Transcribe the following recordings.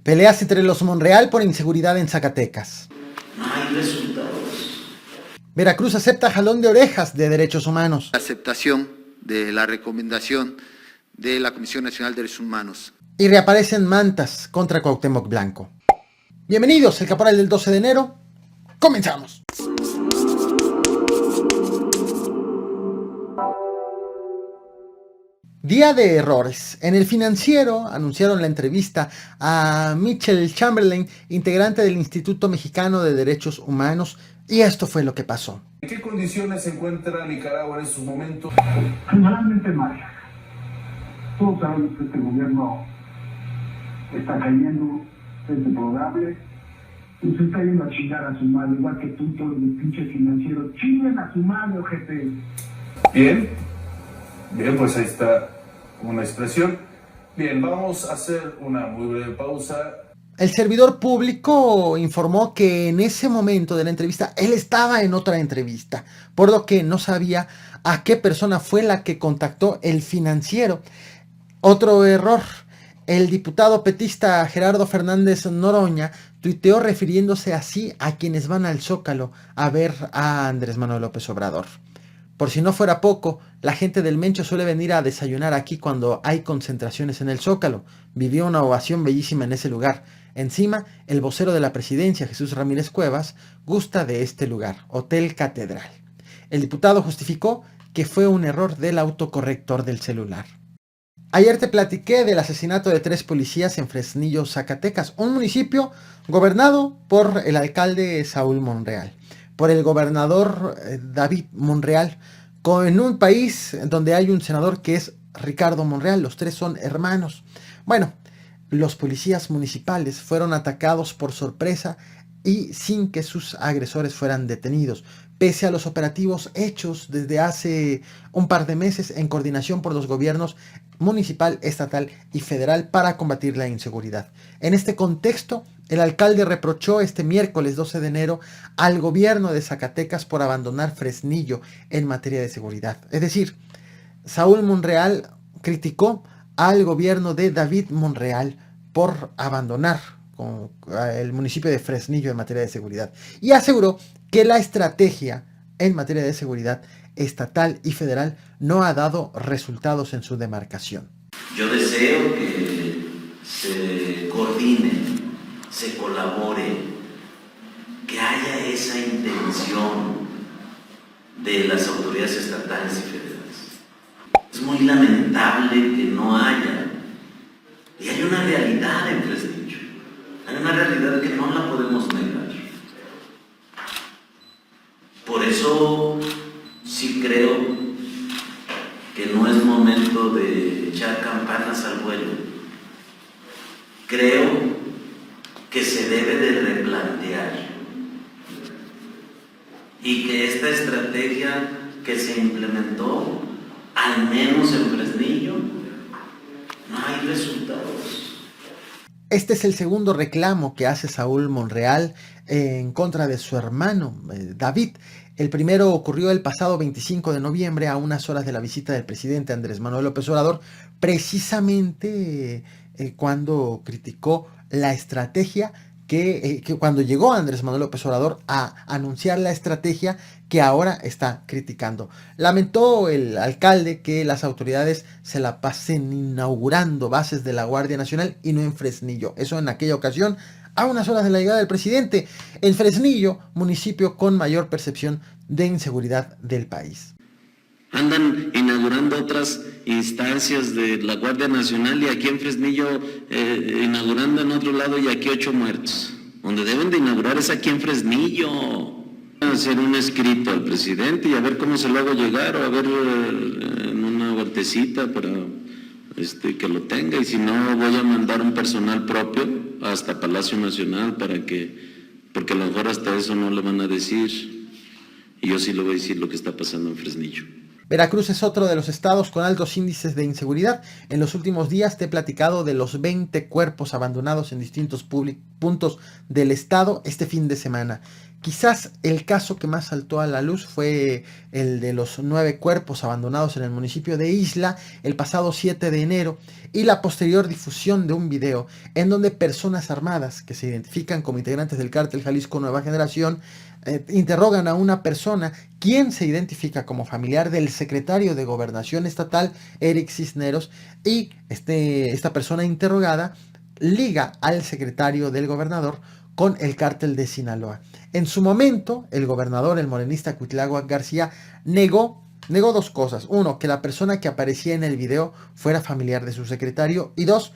Peleas entre los Monreal por inseguridad en Zacatecas. No hay resultados. Veracruz acepta jalón de orejas de derechos humanos. Aceptación de la recomendación de la Comisión Nacional de Derechos Humanos. Y reaparecen mantas contra Cuauhtémoc Blanco. Bienvenidos, el Caporal del 12 de enero. ¡Comenzamos! Día de errores. En El Financiero anunciaron la entrevista a Michelle Chamberlain, integrante del Instituto Mexicano de Derechos Humanos, y esto fue lo que pasó. ¿En qué condiciones se encuentra Nicaragua en estos momentos? Generalmente mal. Todos sabemos que este gobierno está cayendo, es deplorable, y se está yendo a chingar a su madre, igual que tú, todos los pinches financieros. ¡Chinguen a su madre, ojete! Bien, pues ahí está una expresión. Bien, vamos a hacer una muy breve pausa. El servidor público informó que en ese momento de la entrevista él estaba en otra entrevista, por lo que no sabía a qué persona fue la que contactó El Financiero. Otro error. El diputado petista Gerardo Fernández Noroña tuiteó refiriéndose así a quienes van al Zócalo a ver a Andrés Manuel López Obrador. Por si no fuera poco, la gente del Mencho suele venir a desayunar aquí cuando hay concentraciones en el Zócalo. Vivió una ovación bellísima en ese lugar. Encima, el vocero de la presidencia, Jesús Ramírez Cuevas, gusta de este lugar, Hotel Catedral. El diputado justificó que fue un error del autocorrector del celular. Ayer te platiqué del asesinato de 3 policías en Fresnillo, Zacatecas, un municipio gobernado por el alcalde Saúl Monreal, por el gobernador David Monreal, en un país donde hay un senador que es Ricardo Monreal. Los 3 son hermanos. Bueno, los policías municipales fueron atacados por sorpresa y sin que sus agresores fueran detenidos, pese a los operativos hechos desde hace un par de meses en coordinación por los gobiernos municipal, estatal y federal para combatir la inseguridad. En este contexto, el alcalde reprochó este miércoles 12 de enero al gobierno de Zacatecas por abandonar Fresnillo en materia de seguridad. Es decir, Saúl Monreal criticó al gobierno de David Monreal por abandonar el municipio de Fresnillo en materia de seguridad y aseguró que la estrategia en materia de seguridad estatal y federal no ha dado resultados en su demarcación. Yo deseo que se coordine, se colabore, que haya esa intención de las autoridades estatales y federales. Es muy lamentable que no haya. Y hay una realidad en Fresnillo. Hay una realidad que no la podemos negar. Por eso sí creo que no es momento de echar campanas al vuelo. Creo que se debe de replantear y que esta estrategia que se implementó, al menos en Fresnillo, no hay resultados. Este es el segundo reclamo que hace Saúl Monreal en contra de su hermano, David. El primero ocurrió el pasado 25 de noviembre, a unas horas de la visita del presidente Andrés Manuel López Obrador, precisamente cuando criticó la estrategia que cuando llegó Andrés Manuel López Obrador a anunciar la estrategia que ahora está criticando. Lamentó el alcalde que las autoridades se la pasen inaugurando bases de la Guardia Nacional y no en Fresnillo. Eso en aquella ocasión, a unas horas de la llegada del presidente, en Fresnillo, municipio con mayor percepción de inseguridad del país. Andan inaugurando otras instancias de la Guardia Nacional y aquí en Fresnillo inaugurando en otro lado y aquí 8 muertos. Donde deben de inaugurar es aquí en Fresnillo. Hacer un escrito al presidente y a ver cómo se lo hago llegar o a ver en una vueltecita para que lo tenga, y si no voy a mandar un personal propio hasta Palacio Nacional porque a lo mejor hasta eso no le van a decir y yo sí le voy a decir lo que está pasando en Fresnillo. Veracruz es otro de los estados con altos índices de inseguridad. En los últimos días te he platicado de los 20 cuerpos abandonados en distintos puntos del estado este fin de semana. Quizás el caso que más saltó a la luz fue el de los 9 cuerpos abandonados en el municipio de Ixtla el pasado 7 de enero y la posterior difusión de un video en donde personas armadas que se identifican como integrantes del cártel Jalisco Nueva Generación interrogan a una persona quien se identifica como familiar del secretario de Gobernación Estatal, Eric Cisneros, y esta persona interrogada liga al secretario del gobernador con el cártel de Sinaloa. En su momento, el gobernador, el morenista Cuitláhuac García, negó dos cosas. Uno, que la persona que aparecía en el video fuera familiar de su secretario. Y dos,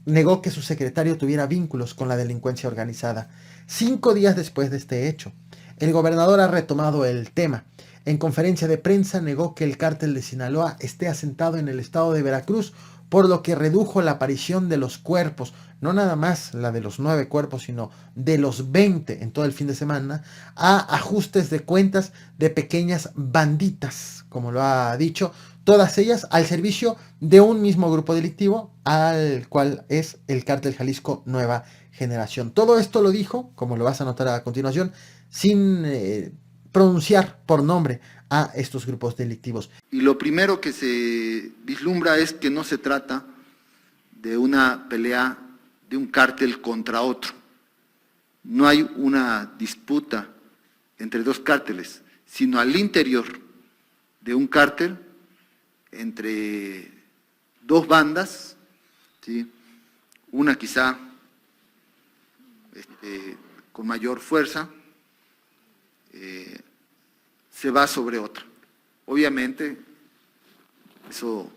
negó que su secretario tuviera vínculos con la delincuencia organizada. 5 días después de este hecho, el gobernador ha retomado el tema. En conferencia de prensa negó que el cártel de Sinaloa esté asentado en el estado de Veracruz, por lo que redujo la aparición de los cuerpos, no nada más la de los 9 cuerpos, sino de los 20 en todo el fin de semana, a ajustes de cuentas de pequeñas banditas, como lo ha dicho, todas ellas al servicio de un mismo grupo delictivo, al cual es el cártel Jalisco Nueva Generación. Todo esto lo dijo, como lo vas a notar a continuación, sin pronunciar por nombre a estos grupos delictivos. Y lo primero que se vislumbra es que no se trata de una pelea de un cártel contra otro. No hay una disputa entre dos cárteles, sino al interior de un cártel entre dos bandas, ¿sí? Una quizá con mayor fuerza, se va sobre otra. Obviamente, eso,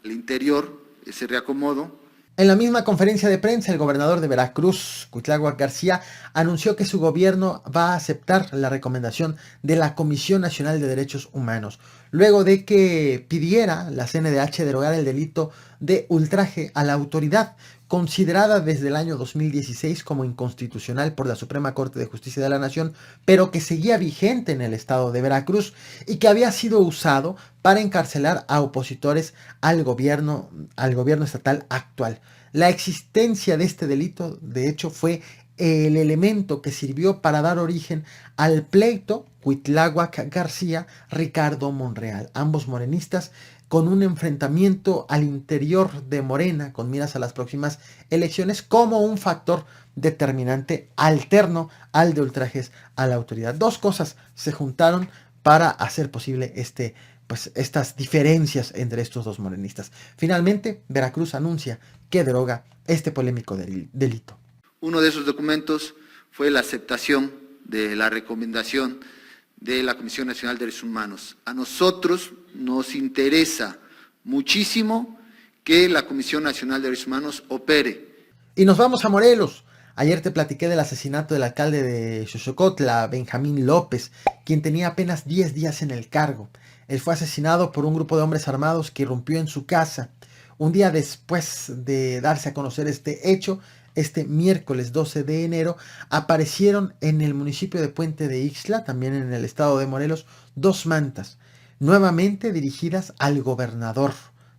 el interior, ese reacomodo. En la misma conferencia de prensa, el gobernador de Veracruz, Cuitláhuac García, anunció que su gobierno va a aceptar la recomendación de la Comisión Nacional de Derechos Humanos, luego de que pidiera la CNDH derogar el delito de ultraje a la autoridad, considerada desde el año 2016 como inconstitucional por la Suprema Corte de Justicia de la Nación, pero que seguía vigente en el estado de Veracruz y que había sido usado para encarcelar a opositores al gobierno estatal actual. La existencia de este delito, de hecho, fue el elemento que sirvió para dar origen al pleito Cuitláhuac García-Ricardo Monreal, ambos morenistas con un enfrentamiento al interior de Morena con miras a las próximas elecciones como un factor determinante alterno al de ultrajes a la autoridad. Dos cosas se juntaron para hacer posible estas diferencias entre estos dos morenistas. Finalmente, Veracruz anuncia que deroga este polémico delito. Uno de esos documentos fue la aceptación de la recomendación de la Comisión Nacional de Derechos Humanos. A nosotros nos interesa muchísimo que la Comisión Nacional de Derechos Humanos opere. Y nos vamos a Morelos. Ayer te platiqué del asesinato del alcalde de Xochocotla, Benjamín López, quien tenía apenas 10 días en el cargo. Él fue asesinado por un grupo de hombres armados que irrumpió en su casa. Un día después de darse a conocer este hecho, este miércoles 12 de enero, aparecieron en el municipio de Puente de Ixtla, también en el estado de Morelos, 2 mantas, nuevamente dirigidas al gobernador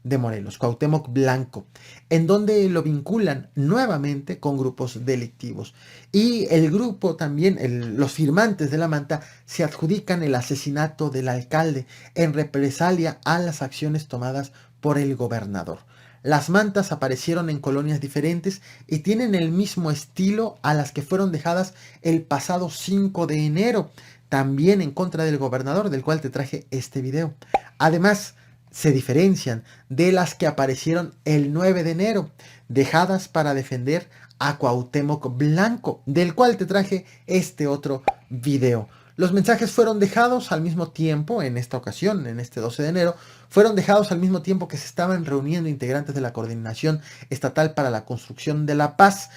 de Morelos, Cuauhtémoc Blanco, en donde lo vinculan nuevamente con grupos delictivos. Y el grupo también, los firmantes de la manta, se adjudican el asesinato del alcalde en represalia a las acciones tomadas por el gobernador. Las mantas aparecieron en colonias diferentes y tienen el mismo estilo a las que fueron dejadas el pasado 5 de enero, también en contra del gobernador, del cual te traje este video. Además, se diferencian de las que aparecieron el 9 de enero, dejadas para defender a Cuauhtémoc Blanco, del cual te traje este otro video. Los mensajes fueron dejados al mismo tiempo, en esta ocasión, en este 12 de enero, fueron dejados al mismo tiempo que se estaban reuniendo integrantes de la Coordinación Estatal para la Construcción de la Paz,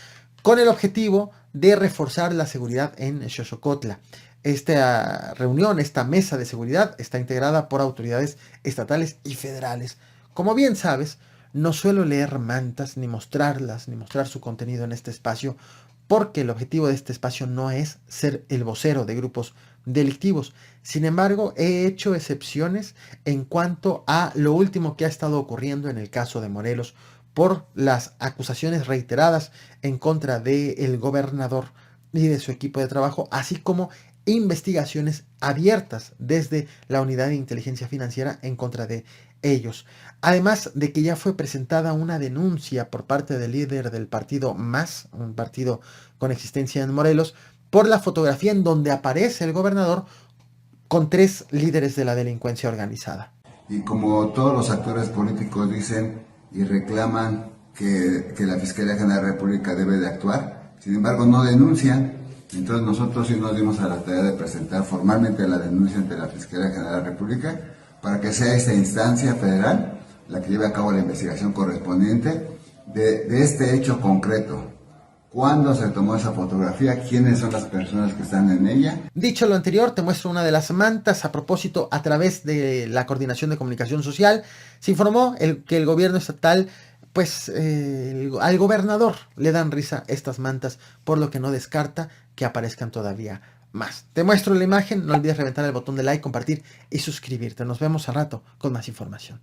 con el objetivo de reforzar la seguridad en Xochocotla. Esta reunión, esta mesa de seguridad, está integrada por autoridades estatales y federales. Como bien sabes, no suelo leer mantas, ni mostrarlas, ni mostrar su contenido en este espacio, porque el objetivo de este espacio no es ser el vocero de grupos delictivos. Sin embargo, he hecho excepciones en cuanto a lo último que ha estado ocurriendo en el caso de Morelos por las acusaciones reiteradas en contra del gobernador y de su equipo de trabajo, así como investigaciones abiertas desde la Unidad de Inteligencia Financiera en contra de ellos. Además de que ya fue presentada una denuncia por parte del líder del partido MAS, un partido con existencia en Morelos, por la fotografía en donde aparece el gobernador con 3 líderes de la delincuencia organizada. Y como todos los actores políticos dicen y reclaman que la Fiscalía General de la República debe de actuar, sin embargo no denuncian, entonces nosotros sí nos dimos a la tarea de presentar formalmente la denuncia ante la Fiscalía General de la República para que sea esta instancia federal la que lleve a cabo la investigación correspondiente de este hecho concreto. ¿Cuándo se tomó esa fotografía? ¿Quiénes son las personas que están en ella? Dicho lo anterior, te muestro una de las mantas. A propósito, a través de la Coordinación de Comunicación Social, se informó que el gobierno estatal, pues al gobernador le dan risa estas mantas, por lo que no descarta que aparezcan todavía más. Te muestro la imagen, no olvides reventar el botón de like, compartir y suscribirte. Nos vemos al rato con más información.